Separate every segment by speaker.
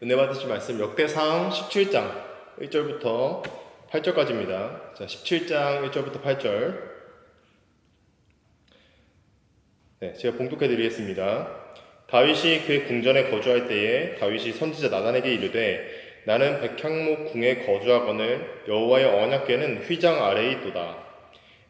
Speaker 1: 은혜 받으실 말씀 역대상 17장 1절부터 8절까지입니다. 자, 17장 1절부터 8절. 네, 제가 봉독해 드리겠습니다. 다윗이 그의 궁전에 거주할 때에 다윗이 선지자 나단에게 이르되 나는 백향목 궁에 거주하거늘 여호와의 언약궤는 휘장 아래에 있도다.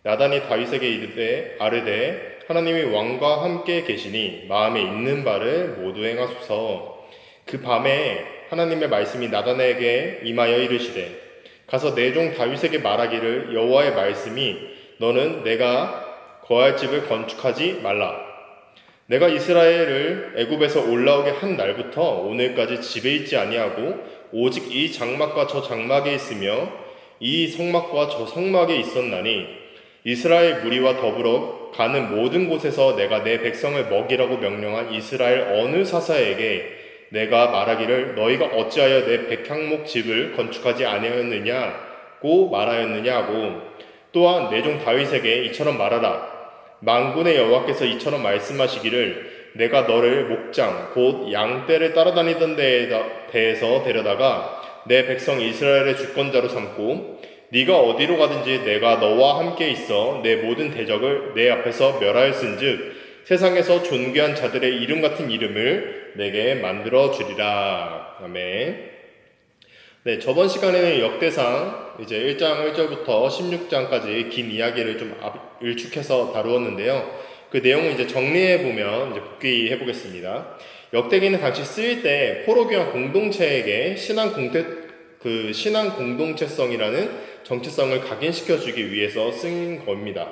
Speaker 1: 나단이 다윗에게 이르되 아르되 하나님이 왕과 함께 계시니 마음에 있는 바를 모두 행하소서. 그 밤에 하나님의 말씀이 나단에게 임하여 이르시되 가서 내 종 다윗에게 말하기를 여호와의 말씀이 너는 내가 거할 집을 건축하지 말라. 내가 이스라엘을 애굽에서 올라오게 한 날부터 오늘까지 집에 있지 아니하고 오직 이 장막과 저 장막에 있으며 이 성막과 저 성막에 있었나니 이스라엘 무리와 더불어 가는 모든 곳에서 내가 내 백성을 먹이라고 명령한 이스라엘 어느 사사에게 내가 말하기를 너희가 어찌하여 내 백향목 집을 건축하지 아니하였느냐고 말하였느냐고 또한 내 종 다윗에게 이처럼 말하라. 만군의 여호와께서 이처럼 말씀하시기를 내가 너를 목장 곧 양떼를 따라다니던 데에서 데려다가 내 백성 이스라엘의 주권자로 삼고 네가 어디로 가든지 내가 너와 함께 있어 내 모든 대적을 내 앞에서 멸하였은즉 세상에서 존귀한 자들의 이름 같은 이름을 내게 만들어 주리라. 아멘. 네, 저번 시간에는 역대상 이제 1장 1절부터 16장까지 긴 이야기를 좀 일축해서 다루었는데요. 그 내용을 이제 정리해 보면 이제 복귀해 보겠습니다. 역대기는 당시 쓰일 때 포로기한 공동체에게 신앙 공동체성이라는 정체성을 각인시켜 주기 위해서 쓴 겁니다.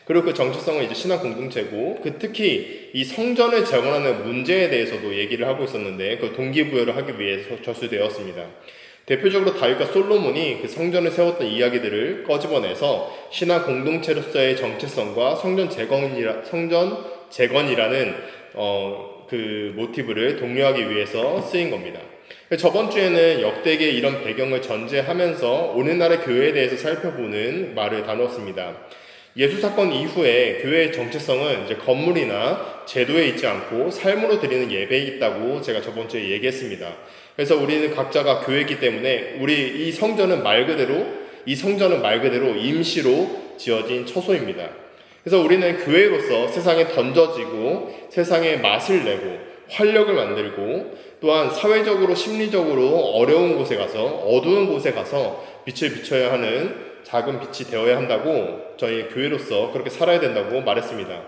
Speaker 1: 그리고 그 정체성은 이제 신앙 공동체고, 특히 이 성전을 재건하는 문제에 대해서도 얘기를 하고 있었는데, 그 동기부여를 하기 위해서 저술되었습니다. 대표적으로 다윗과 솔로몬이 그 성전을 세웠던 이야기들을 꺼집어내서 신앙 공동체로서의 정체성과 성전 재건이라는 그 모티브를 독려하기 위해서 쓰인 겁니다. 저번 주에는 역대기의 이런 배경을 전제하면서 오늘날의 교회에 대해서 살펴보는 말을 다뤘습니다. 예수 사건 이후에 교회의 정체성은 이제 건물이나 제도에 있지 않고 삶으로 드리는 예배에 있다고 제가 저번 주에 얘기했습니다. 그래서 우리는 각자가 교회이기 때문에 이 성전은 말 그대로 임시로 지어진 처소입니다. 그래서 우리는 교회로서 세상에 던져지고 세상에 맛을 내고 활력을 만들고 또한 사회적으로 심리적으로 어려운 곳에 가서 어두운 곳에 가서 빛을 비춰야 하는 작은 빛이 되어야 한다고 저희 교회로서 그렇게 살아야 된다고 말했습니다.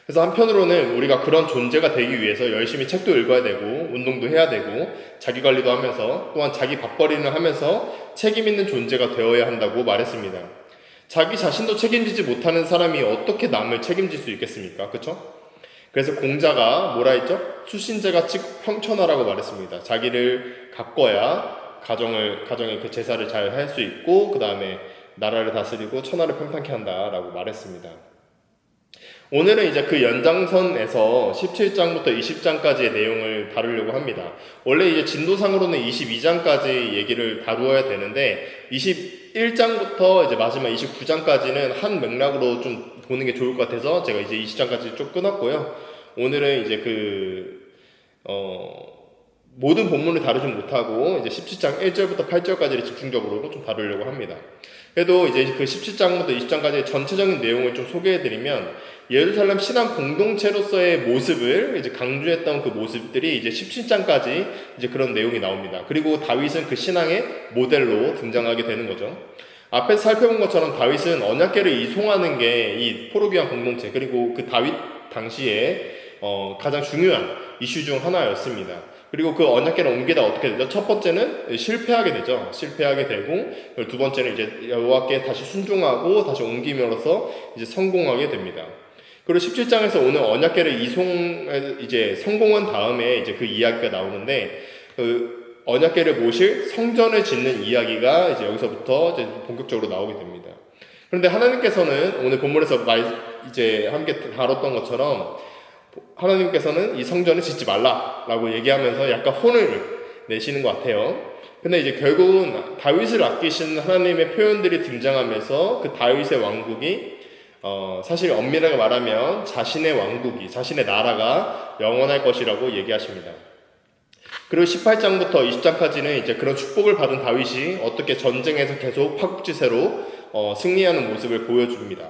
Speaker 1: 그래서 한편으로는 우리가 그런 존재가 되기 위해서 열심히 책도 읽어야 되고 운동도 해야 되고 자기관리도 하면서 또한 자기 밥벌이를 하면서 책임 있는 존재가 되어야 한다고 말했습니다. 자기 자신도 책임지지 못하는 사람이 어떻게 남을 책임질 수 있겠습니까? 그렇죠? 그래서 공자가 뭐라 했죠? 수신제가 평천하라고 말했습니다. 자기를 가꿔야 가정의 그 제사를 잘 할 수 있고 그 다음에 나라를 다스리고 천하를 평탄케 한다라고 말했습니다. 오늘은 이제 그 연장선에서 17장부터 20장까지의 내용을 다루려고 합니다. 원래 이제 진도상으로는 22장까지 얘기를 다루어야 되는데 21장부터 이제 마지막 29장까지는 한 맥락으로 좀 보는 게 좋을 것 같아서 제가 이제 20장까지 좀 끊었고요. 오늘은 이제 모든 본문을 다루지 못하고 이제 17장 1절부터 8절까지를 집중적으로 좀 다루려고 합니다. 그래도 이제 그 17장부터 20장까지의 전체적인 내용을 좀 소개해드리면 예루살렘 신앙 공동체로서의 모습을 이제 강조했던 그 모습들이 이제 17장까지 이제 그런 내용이 나옵니다. 그리고 다윗은 그 신앙의 모델로 등장하게 되는 거죠. 앞에서 살펴본 것처럼 다윗은 언약궤를 이송하는 게 이 포로기한 공동체 그리고 그 다윗 당시에 가장 중요한 이슈 중 하나였습니다. 그리고 그 언약궤를 옮기다 어떻게 되죠? 첫 번째는 실패하게 되죠. 실패하게 되고 두 번째는 이제 여호와께 다시 순종하고 다시 옮김으로써 이제 성공하게 됩니다. 그리고 17장에서 오늘 언약궤를 이제 성공한 다음에 이제 그 이야기가 나오는데 그 언약궤를 모실 성전을 짓는 이야기가 이제 여기서부터 이제 본격적으로 나오게 됩니다. 그런데 하나님께서는 오늘 본문에서 이제 함께 다뤘던 것처럼 하나님께서는 이 성전을 짓지 말라라고 얘기하면서 약간 혼을 내시는 것 같아요. 근데 이제 결국은 다윗을 아끼시는 하나님의 표현들이 등장하면서 그 다윗의 왕국이 사실 엄밀하게 말하면 자신의 나라가 영원할 것이라고 얘기하십니다. 그리고 18장부터 20장까지는 이제 그런 축복을 받은 다윗이 어떻게 전쟁에서 계속 파국지세로 승리하는 모습을 보여줍니다.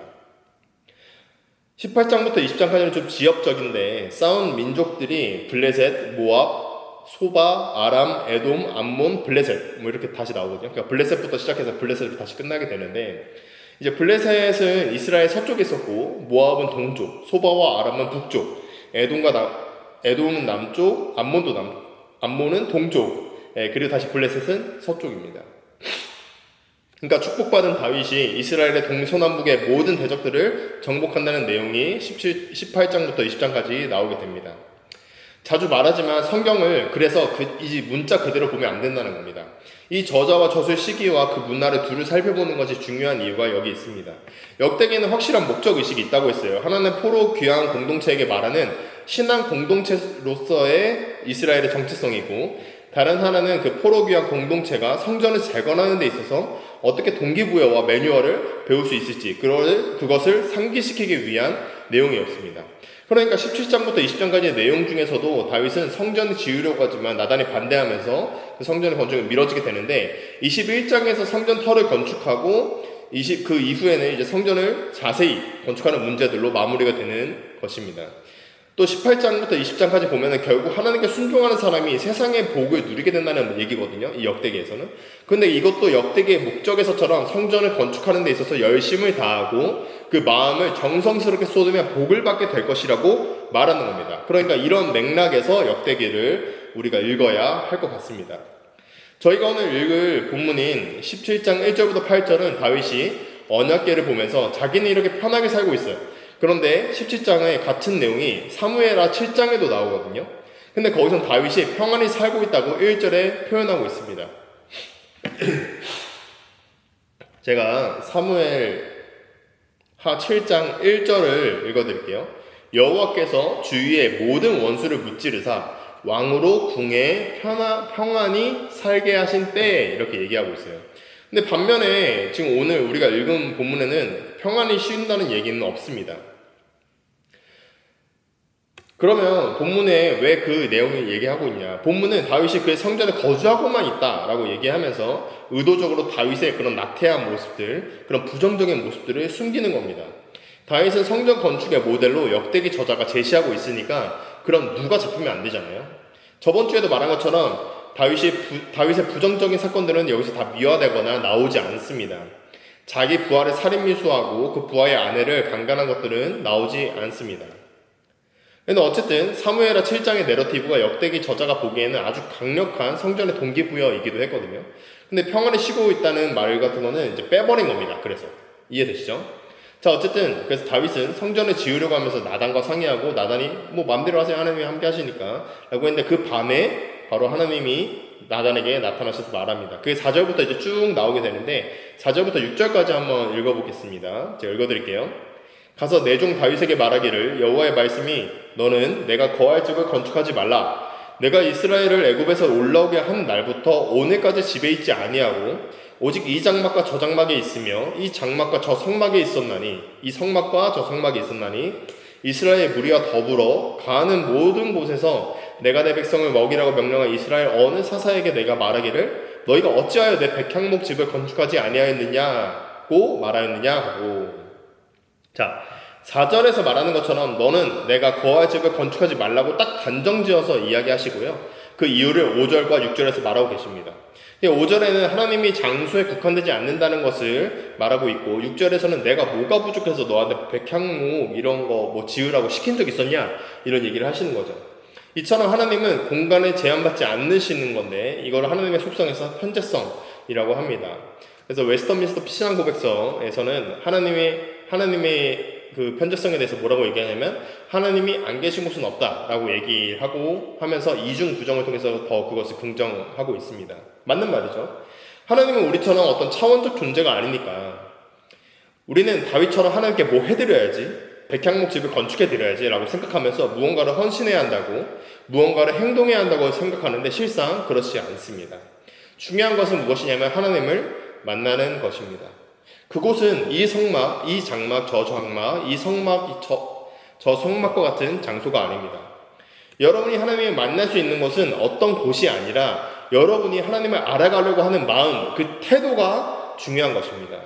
Speaker 1: 18장부터 20장까지는 좀 지역적인데 싸운 민족들이 블레셋, 모압, 소바, 아람, 에돔, 암몬, 블레셋 뭐 이렇게 다시 나오거든요. 그러니까 블레셋부터 시작해서 블레셋으로 다시 끝나게 되는데 이제 블레셋은 이스라엘 서쪽에 있었고 모압은 동쪽, 소바와 아람은 북쪽, 에돔은 남쪽, 암몬은 동쪽, 그리고 다시 블레셋은 서쪽입니다. 그러니까 축복받은 다윗이 이스라엘의 동서남북의 모든 대적들을 정복한다는 내용이 18장부터 20장까지 나오게 됩니다. 자주 말하지만 성경을 그래서 이 문자 그대로 보면 안 된다는 겁니다. 이 저자와 저술 시기와 그 문화를 둘을 살펴보는 것이 중요한 이유가 여기 있습니다. 역대기에는 확실한 목적의식이 있다고 했어요. 하나는 포로 귀환 공동체에게 말하는 신앙 공동체로서의 이스라엘의 정체성이고 다른 하나는 그 포로 귀환 공동체가 성전을 재건하는 데 있어서 어떻게 동기부여와 매뉴얼을 배울 수 있을지 그것을 상기시키기 위한 내용이었습니다. 그러니까 17장부터 20장까지의 내용 중에서도 다윗은 성전을 지으려고 하지만 나단이 반대하면서 그 성전의 건축이 미뤄지게 되는데 21장에서 성전 터를 건축하고 그 이후에는 이제 성전을 자세히 건축하는 문제들로 마무리가 되는 것입니다. 또 18장부터 20장까지 보면은 결국 하나님께 순종하는 사람이 세상의 복을 누리게 된다는 얘기거든요. 이 역대기에서는. 근데 이것도 역대기의 목적에서처럼 성전을 건축하는 데 있어서 열심을 다하고 그 마음을 정성스럽게 쏟으면 복을 받게 될 것이라고 말하는 겁니다. 그러니까 이런 맥락에서 역대기를 우리가 읽어야 할 것 같습니다. 저희가 오늘 읽을 본문인 17장 1절부터 8절은 다윗이 언약궤를 보면서 자기는 이렇게 편하게 살고 있어요. 그런데 17장의 같은 내용이 사무엘하 7장에도 나오거든요. 근데 거기선 다윗이 평안히 살고 있다고 1절에 표현하고 있습니다. 제가 사무엘하 7장 1절을 읽어드릴게요. 여호와께서 주위의 모든 원수를 무찌르사 왕으로 궁에 평안히 살게 하신 때에 이렇게 얘기하고 있어요. 근데 반면에 지금 오늘 우리가 읽은 본문에는 평안히 쉰다는 얘기는 없습니다. 그러면 본문에 왜 그 내용을 얘기하고 있냐? 본문은 다윗이 그의 성전에 거주하고만 있다라고 얘기하면서 의도적으로 다윗의 그런 나태한 모습들, 그런 부정적인 모습들을 숨기는 겁니다. 다윗은 성전 건축의 모델로 역대기 저자가 제시하고 있으니까 그럼 누가 잡히면 안 되잖아요. 저번 주에도 말한 것처럼 다윗의 부정적인 사건들은 여기서 다 미화되거나 나오지 않습니다. 자기 부하를 살인미수하고 그 부하의 아내를 강간한 것들은 나오지 않습니다. 근데 어쨌든 사무엘하 7장의 내러티브가 역대기 저자가 보기에는 아주 강력한 성전의 동기부여이기도 했거든요. 근데 평안히 쉬고 있다는 말 같은 거는 이제 빼버린 겁니다. 그래서 이해되시죠? 자, 어쨌든 그래서 다윗은 성전을 지으려고 하면서 나단과 상의하고 나단이 뭐 맘대로 하세요, 하나님이 함께 하시니까 라고 했는데 그 밤에 바로 하나님이 나단에게 나타나셔서 말합니다. 그게 4절부터 이제 쭉 나오게 되는데 4절부터 6절까지 한번 읽어보겠습니다. 제가 읽어드릴게요. 가서 내 종 다윗에게 말하기를 여호와의 말씀이 너는 내가 거할 집을 건축하지 말라. 내가 이스라엘을 애굽에서 올라오게 한 날부터 오늘까지 집에 있지 아니하고 오직 이 장막과 저 장막에 있으며 이 장막과 저 성막에 있었나니 이 성막과 저 성막에 있었나니 이스라엘 무리와 더불어 가는 모든 곳에서 내가 내 백성을 먹이라고 명령한 이스라엘 어느 사사에게 내가 말하기를 너희가 어찌하여 내 백향목 집을 건축하지 아니하였느냐고 말하였느냐 하고. 자, 4절에서 말하는 것처럼 너는 내가 거할 집을 건축하지 말라고 딱 단정지어서 이야기하시고요. 그 이유를 5절과 6절에서 말하고 계십니다. 5절에는 하나님이 장소에 국한되지 않는다는 것을 말하고 있고 6절에서는 내가 뭐가 부족해서 너한테 백향목 이런 거 뭐 지으라고 시킨 적 있었냐 이런 얘기를 하시는 거죠. 이처럼 하나님은 공간에 제한받지 않으시는 건데 이걸 하나님의 속성에서 편재성이라고 합니다. 그래서 웨스터민스터 신앙 고백서에서는 하나님의 그 편재성에 대해서 뭐라고 얘기하냐면 하나님이 안 계신 곳은 없다라고 얘기하고 하면서 이중 부정을 통해서 더 그것을 긍정하고 있습니다. 맞는 말이죠. 하나님은 우리처럼 어떤 차원적 존재가 아니니까 우리는 다윗처럼 하나님께 뭐 해드려야지, 백향목 집을 건축해드려야지 라고 생각하면서 무언가를 헌신해야 한다고, 무언가를 행동해야 한다고 생각하는데 실상 그렇지 않습니다. 중요한 것은 무엇이냐면 하나님을 만나는 것입니다. 그곳은 이 성막, 이 장막, 저 장막, 이 성막, 저 성막과 같은 장소가 아닙니다. 여러분이 하나님을 만날 수 있는 것은 어떤 곳이 아니라 여러분이 하나님을 알아가려고 하는 마음, 그 태도가 중요한 것입니다.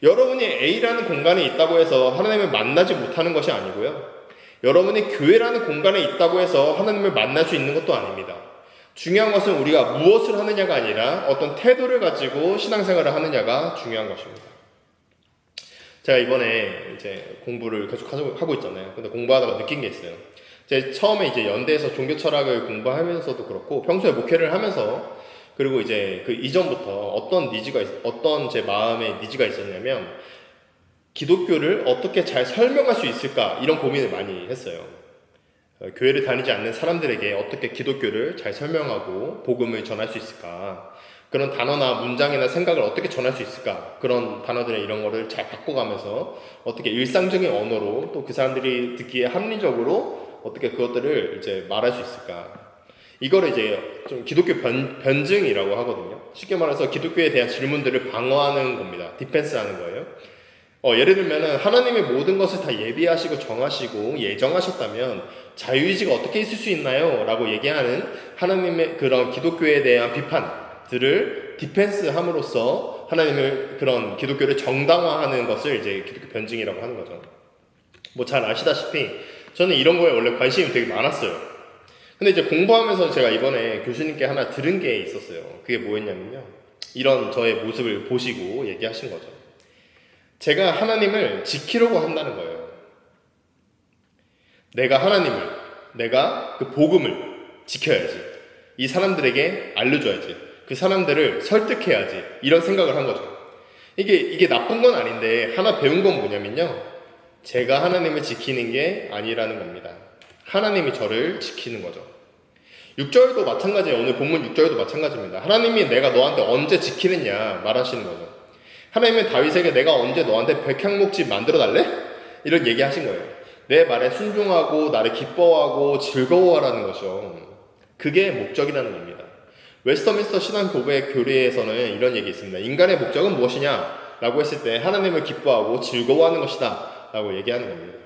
Speaker 1: 여러분이 A라는 공간에 있다고 해서 하나님을 만나지 못하는 것이 아니고요. 여러분이 교회라는 공간에 있다고 해서 하나님을 만날 수 있는 것도 아닙니다. 중요한 것은 우리가 무엇을 하느냐가 아니라 어떤 태도를 가지고 신앙생활을 하느냐가 중요한 것입니다. 제가 이번에 이제 공부를 계속 하고 있잖아요. 근데 공부하다가 느낀 게 있어요. 제가 처음에 이제 연대에서 종교 철학을 공부하면서도 그렇고 평소에 목회를 하면서 그리고 이제 그 이전부터 어떤 제 마음에 니즈가 있었냐면 기독교를 어떻게 잘 설명할 수 있을까 이런 고민을 많이 했어요. 교회를 다니지 않는 사람들에게 어떻게 기독교를 잘 설명하고 복음을 전할 수 있을까, 그런 단어나 문장이나 생각을 어떻게 전할 수 있을까, 그런 단어들의 이런 거를 잘 바꿔가면서 어떻게 일상적인 언어로 또 그 사람들이 듣기에 합리적으로 어떻게 그것들을 이제 말할 수 있을까, 이거를 이제 좀 기독교 변증이라고 하거든요. 쉽게 말해서 기독교에 대한 질문들을 방어하는 겁니다. 디펜스하는 거예요. 예를 들면은 하나님의 모든 것을 다 예비하시고 정하시고 예정하셨다면 자유의지가 어떻게 있을 수 있나요? 라고 얘기하는 하나님의 그런 기독교에 대한 비판들을 디펜스함으로써 하나님을 그런 기독교를 정당화하는 것을 이제 기독교 변증이라고 하는 거죠. 뭐 잘 아시다시피 저는 이런 거에 원래 관심이 되게 많았어요. 근데 이제 공부하면서 제가 이번에 교수님께 하나 들은 게 있었어요. 그게 뭐였냐면요, 이런 저의 모습을 보시고 얘기하신 거죠. 제가 하나님을 지키려고 한다는 거예요. 내가 그 복음을 지켜야지. 이 사람들에게 알려줘야지. 그 사람들을 설득해야지. 이런 생각을 한 거죠. 이게 나쁜 건 아닌데 하나 배운 건 뭐냐면요, 제가 하나님을 지키는 게 아니라는 겁니다. 하나님이 저를 지키는 거죠. 6절도 마찬가지예요. 오늘 본문 6절도 마찬가지입니다. 하나님이 내가 너한테 언제 지키느냐 말하시는 거죠. 하나님은 다윗에게 내가 언제 너한테 백향목집 만들어 달래? 이런 얘기 하신 거예요. 내 말에 순종하고 나를 기뻐하고 즐거워하라는 거죠. 그게 목적이라는 겁니다. 웨스터민스터 신앙고백 교리에서는 이런 얘기 있습니다. 인간의 목적은 무엇이냐? 라고 했을 때 하나님을 기뻐하고 즐거워하는 것이다 라고 얘기하는 겁니다.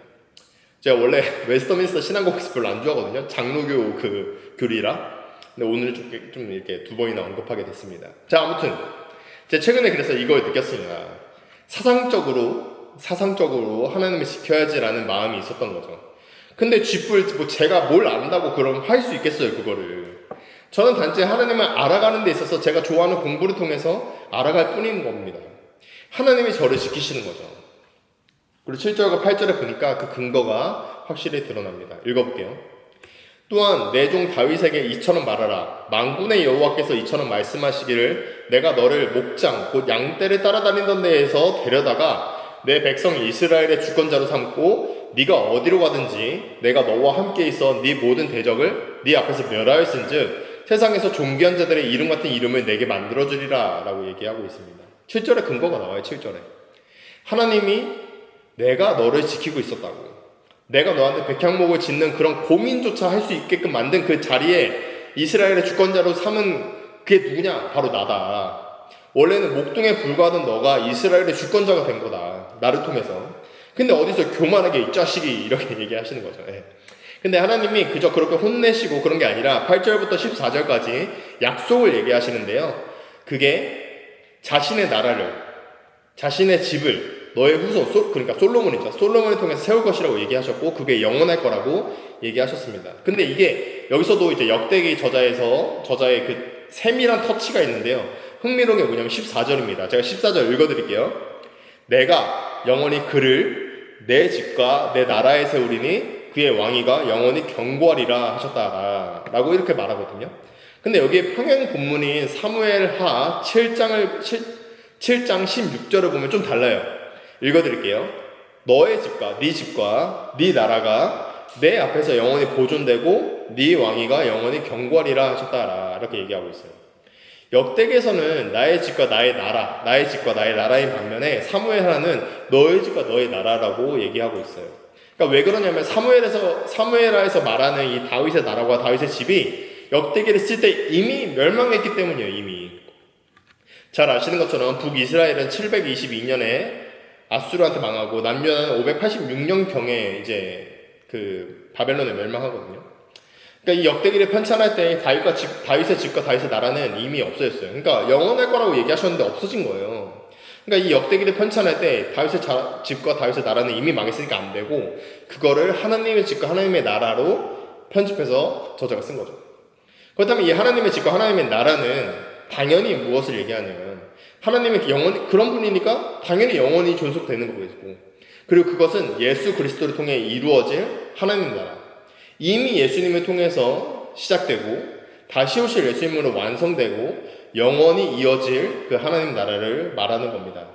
Speaker 1: 제가 원래 웨스터민스터 신앙고백에서 별로 안 좋아하거든요. 장로교 그 교리라. 근데 오늘 좀 이렇게 두 번이나 언급하게 됐습니다. 자, 아무튼 제가 최근에 그래서 이걸 느꼈습니다. 사상적으로 하나님을 지켜야지라는 마음이 있었던 거죠. 근데 제가 뭘 안다고 그럼 할 수 있겠어요, 그거를. 저는 단지 하나님을 알아가는 데 있어서 제가 좋아하는 공부를 통해서 알아갈 뿐인 겁니다. 하나님이 저를 지키시는 거죠. 그리고 7절과 8절에 보니까 그 근거가 확실히 드러납니다. 읽어볼게요. 또한 내 종 다윗에게 이처럼 말하라. 만군의 여호와께서 이처럼 말씀하시기를 내가 너를 목장 곧 양떼를 따라다니던 데에서 데려다가 내 백성 이스라엘의 주권자로 삼고 네가 어디로 가든지 내가 너와 함께 있어 네 모든 대적을 네 앞에서 멸하였은즉 세상에서 존귀한 자들의 이름 같은 이름을 내게 만들어주리라 라고 얘기하고 있습니다. 7절에 근거가 나와요. 7절에 하나님이 내가 너를 지키고 있었다고, 내가 너한테 백향목을 짓는 그런 고민조차 할 수 있게끔 만든 그 자리에 이스라엘의 주권자로 삼은 그게 누구냐? 바로 나다. 원래는 목동에 불과하던 너가 이스라엘의 주권자가 된 거다. 나를 통해서. 근데 어디서 교만하게 이 자식이 이렇게 얘기하시는 거죠. 예. 근데 하나님이 그저 그렇게 혼내시고 그런 게 아니라 8절부터 14절까지 약속을 얘기하시는데요. 그게 자신의 나라를, 자신의 집을 너의 후손, 그러니까 솔로몬이죠. 솔로몬을 통해서 세울 것이라고 얘기하셨고 그게 영원할 거라고 얘기하셨습니다. 근데 이게 여기서도 이제 역대기 저자의 그 세밀한 터치가 있는데요. 흥미로운 게 뭐냐면 14절입니다. 제가 14절 읽어드릴게요. 내가 영원히 그를 내 집과 내 나라에 세우리니 그의 왕위가 영원히 견고하리라 하셨다 라고 이렇게 말하거든요. 근데 여기에 평행 본문인 사무엘하 7장 16절을 보면 좀 달라요. 읽어드릴게요. 너의 집과 네 나라가 내 앞에서 영원히 보존되고 네 왕위가 영원히 견고하리라 하셨다 이렇게 얘기하고 있어요. 역대기에서는 나의 집과 나의 나라인 반면에 사무엘하는 너의 집과 너의 나라라고 얘기하고 있어요. 그러니까 왜 그러냐면 사무엘하에서 말하는 이 다윗의 나라와 다윗의 집이 역대기를 쓸 때 이미 멸망했기 때문이에요. 이미 잘 아시는 것처럼 북이스라엘은 722년에 아수르한테 망하고 남유다는 586년경에 이제 그 바벨론에 멸망하거든요. 그러니까 이 역대기를 편찬할 때 다윗의 집과 다윗의 나라는 이미 없어졌어요. 그러니까 영원할 거라고 얘기하셨는데 없어진 거예요. 그러니까 이 역대기를 편찬할 때 다윗의 집과 다윗의 나라는 이미 망했으니까 안 되고, 그거를 하나님의 집과 하나님의 나라로 편집해서 저자가 쓴 거죠. 그렇다면 이 하나님의 집과 하나님의 나라는 당연히 무엇을 얘기하냐면, 하나님의 영원히 그런 분이니까 당연히 영원히 존속되는 거겠고, 그리고 그것은 예수 그리스도를 통해 이루어질 하나님 나라, 이미 예수님을 통해서 시작되고 다시 오실 예수님으로 완성되고 영원히 이어질 그 하나님 나라를 말하는 겁니다.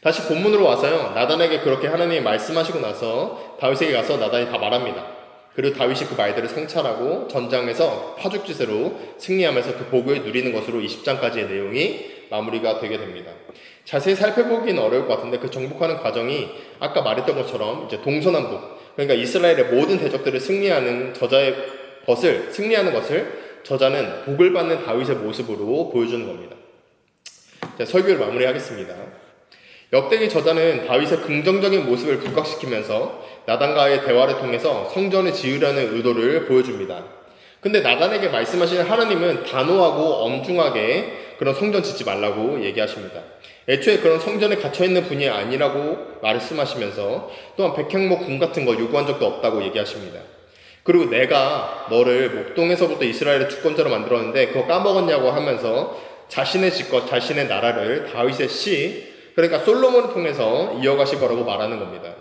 Speaker 1: 다시 본문으로 와서요, 나단에게 그렇게 하나님이 말씀하시고 나서 다윗에게 가서 나단이 다 말합니다. 그리고 다윗이 그 말들을 성찰하고 전장에서 파죽지세로 승리하면서 그 복을 누리는 것으로 20장까지의 내용이 마무리가 되게 됩니다. 자세히 살펴보기는 어려울 것 같은데, 그 정복하는 과정이 아까 말했던 것처럼 이제 동서남북, 그러니까 이스라엘의 모든 대적들을 승리하는 것을 저자는 복을 받는 다윗의 모습으로 보여주는 겁니다. 자, 설교를 마무리하겠습니다. 역대기 저자는 다윗의 긍정적인 모습을 부각시키면서 나단과의 대화를 통해서 성전을 지으려는 의도를 보여줍니다. 근데 나단에게 말씀하시는 하나님은 단호하고 엄중하게 그런 성전 짓지 말라고 얘기하십니다. 애초에 그런 성전에 갇혀있는 분이 아니라고 말씀하시면서 또한 백향목 궁 같은 거 요구한 적도 없다고 얘기하십니다. 그리고 내가 너를 목동에서부터 이스라엘의 주권자로 만들었는데 그거 까먹었냐고 하면서 자신의 집과 자신의 나라를 다윗의 그러니까 솔로몬을 통해서 이어가실 거라고 말하는 겁니다.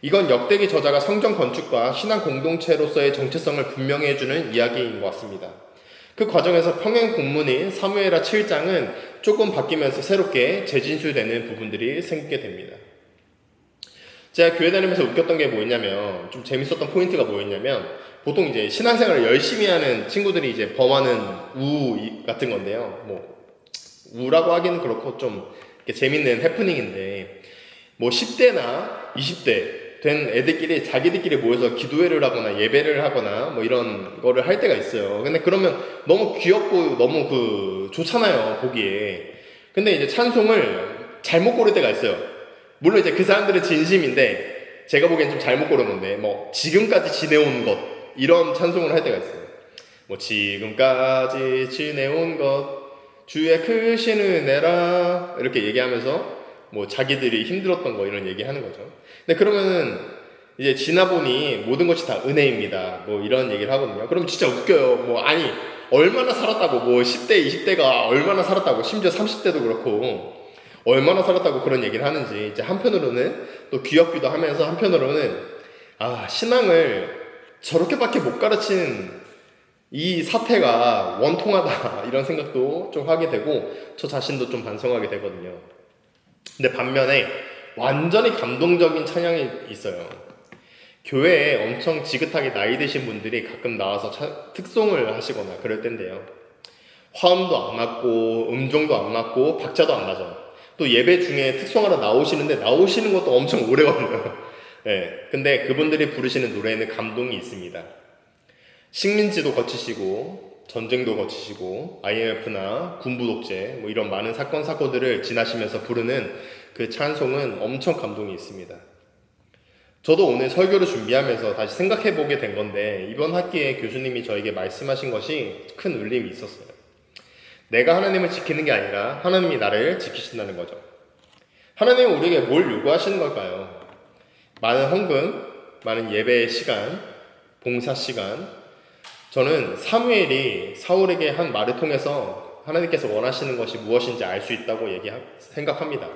Speaker 1: 이건 역대기 저자가 성전 건축과 신앙 공동체로서의 정체성을 분명히 해주는 이야기인 것 같습니다. 그 과정에서 평행 본문인 사무엘하 7장은 조금 바뀌면서 새롭게 재진술되는 부분들이 생기게 됩니다. 제가 교회 다니면서 웃겼던 게 뭐였냐면, 좀 재밌었던 포인트가 뭐였냐면, 보통 이제 신앙생활을 열심히 하는 친구들이 이제 범하는 우 같은 건데요. 뭐 우라고 하기는 그렇고 좀 재밌는 해프닝인데, 뭐 10대나 20대 된 애들끼리 자기들끼리 모여서 기도회를 하거나 예배를 하거나 뭐 이런 거를 할 때가 있어요. 근데 그러면 너무 귀엽고 너무 좋잖아요, 보기에. 근데 이제 찬송을 잘못 고를 때가 있어요. 물론 이제 그 사람들은 진심인데 제가 보기엔 좀 잘못 고른 건데, 뭐 지금까지 지내온 것, 이런 찬송을 할 때가 있어요. 뭐 지금까지 지내온 것 주의 크신 은혜라 이렇게 얘기하면서 뭐 자기들이 힘들었던 거 이런 얘기하는 거죠. 근데 그러면은 이제 지나보니 모든 것이 다 은혜입니다, 뭐 이런 얘기를 하거든요. 그럼 진짜 웃겨요. 뭐 아니 얼마나 살았다고, 뭐 10대 20대가 얼마나 살았다고, 심지어 30대도 그렇고 얼마나 살았다고 그런 얘기를 하는지, 이제 한편으로는 또 귀엽기도 하면서 한편으로는 신앙을 저렇게밖에 못 가르치는 이 사태가 원통하다 이런 생각도 좀 하게 되고 저 자신도 좀 반성하게 되거든요. 근데 반면에 완전히 감동적인 찬양이 있어요. 교회에 엄청 지긋하게 나이 드신 분들이 가끔 나와서 특송을 하시거나 그럴 텐데요, 화음도 안 맞고 음정도 안 맞고 박자도 안 맞아요. 또 예배 중에 특송하러 나오시는데 나오시는 것도 엄청 오래 걸려요. 네, 근데 그분들이 부르시는 노래에는 감동이 있습니다. 식민지도 거치시고 전쟁도 거치시고 IMF나 군부 독재 뭐 이런 많은 사건들을 지나시면서 부르는 그 찬송은 엄청 감동이 있습니다. 저도 오늘 설교를 준비하면서 다시 생각해보게 된 건데, 이번 학기에 교수님이 저에게 말씀하신 것이 큰 울림이 있었어요. 내가 하나님을 지키는 게 아니라 하나님이 나를 지키신다는 거죠. 하나님은 우리에게 뭘 요구하시는 걸까요? 많은 헌금, 많은 예배의 시간, 봉사 시간. 저는 사무엘이 사울에게 한 말을 통해서 하나님께서 원하시는 것이 무엇인지 알 수 있다고 생각합니다.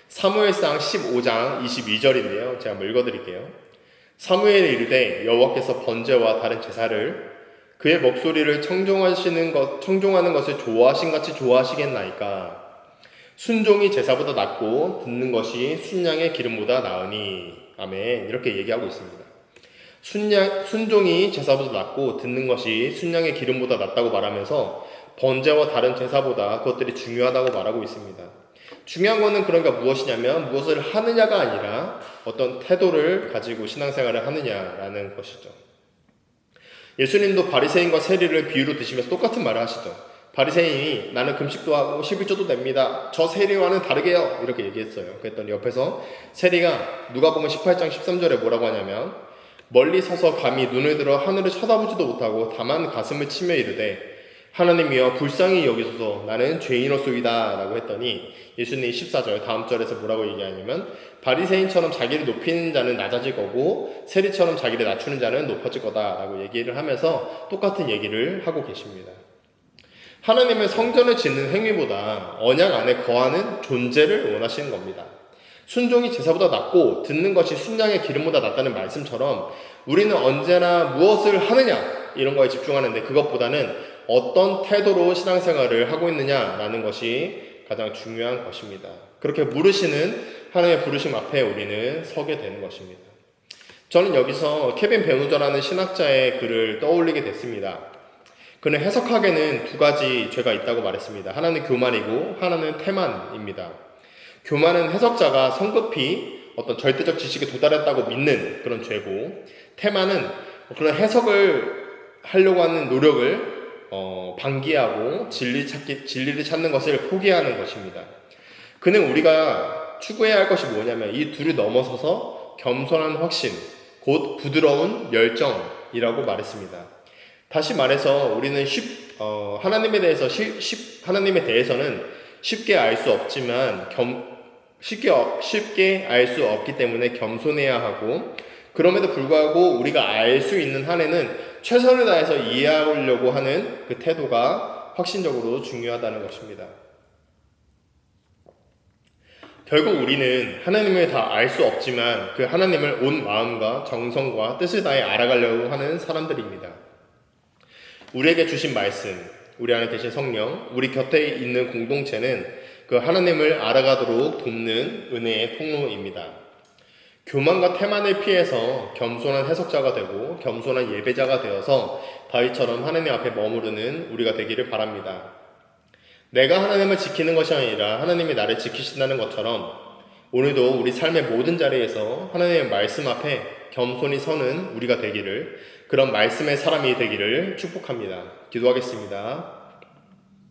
Speaker 1: 사무엘상 15장 22절인데요. 제가 한번 읽어드릴게요. 사무엘이 이르되 여호와께서 번제와 다른 제사를 그의 목소리를 청종하는 것을 좋아하신같이 좋아하시겠나이까. 순종이 제사보다 낫고 듣는 것이 순양의 기름보다 나으니. 아멘. 이렇게 얘기하고 있습니다. 순종이 제사보다 낫고 듣는 것이 순양의 기름보다 낫다고 말하면서 번제와 다른 제사보다 그것들이 중요하다고 말하고 있습니다. 중요한 것은 그러니까 무엇이냐면, 무엇을 하느냐가 아니라 어떤 태도를 가지고 신앙생활을 하느냐라는 것이죠. 예수님도 바리새인과 세리를 비유로 드시면서 똑같은 말을 하시죠. 바리새인이 나는 금식도 하고 11조도 냅니다, 저 세리와는 다르게요, 이렇게 얘기했어요. 그랬더니 옆에서 세리가 누가복음 18장 13절에 뭐라고 하냐면, 멀리 서서 감히 눈을 들어 하늘을 쳐다보지도 못하고 다만 가슴을 치며 이르되 하나님이여 불쌍히 여기소서 나는 죄인으로소이다 라고 했더니 예수님이 14절 다음 절에서 뭐라고 얘기하냐면 바리새인처럼 자기를 높이는 자는 낮아질 거고 세리처럼 자기를 낮추는 자는 높아질 거다 라고 얘기를 하면서 똑같은 얘기를 하고 계십니다. 하나님은 성전을 짓는 행위보다 언약 안에 거하는 존재를 원하시는 겁니다. 순종이 제사보다 낫고 듣는 것이 순양의 기름보다 낫다는 말씀처럼 우리는 언제나 무엇을 하느냐 이런 거에 집중하는데 그것보다는 어떤 태도로 신앙생활을 하고 있느냐라는 것이 가장 중요한 것입니다. 그렇게 물으시는 하나님의 부르심 앞에 우리는 서게 되는 것입니다. 저는 여기서 케빈 베누저라는 신학자의 글을 떠올리게 됐습니다. 그는 해석학에는 두 가지 죄가 있다고 말했습니다. 하나는 교만이고 하나는 태만입니다. 교만은 해석자가 성급히 어떤 절대적 지식에 도달했다고 믿는 그런 죄고, 태만은 그런 해석을 하려고 하는 노력을 방기하고 진리를 찾는 것을 포기하는 것입니다. 그는 우리가 추구해야 할 것이 뭐냐면 이 둘을 넘어서서 겸손한 확신, 곧 부드러운 열정이라고 말했습니다. 다시 말해서 우리는 하나님에 대해서는 쉽게 알 수 없지만 쉽게 알 수 없기 때문에 겸손해야 하고, 그럼에도 불구하고 우리가 알 수 있는 한에는 최선을 다해서 이해하려고 하는 그 태도가 확신적으로 중요하다는 것입니다. 결국 우리는 하나님을 다 알 수 없지만 그 하나님을 온 마음과 정성과 뜻을 다해 알아가려고 하는 사람들입니다. 우리에게 주신 말씀, 우리 안에 계신 성령, 우리 곁에 있는 공동체는 그 하나님을 알아가도록 돕는 은혜의 통로입니다. 교만과 태만을 피해서 겸손한 해석자가 되고 겸손한 예배자가 되어서 다윗처럼 하나님 앞에 머무르는 우리가 되기를 바랍니다. 내가 하나님을 지키는 것이 아니라 하나님이 나를 지키신다는 것처럼 오늘도 우리 삶의 모든 자리에서 하나님의 말씀 앞에 겸손히 서는 우리가 되기를, 그런 말씀의 사람이 되기를 축복합니다. 기도하겠습니다.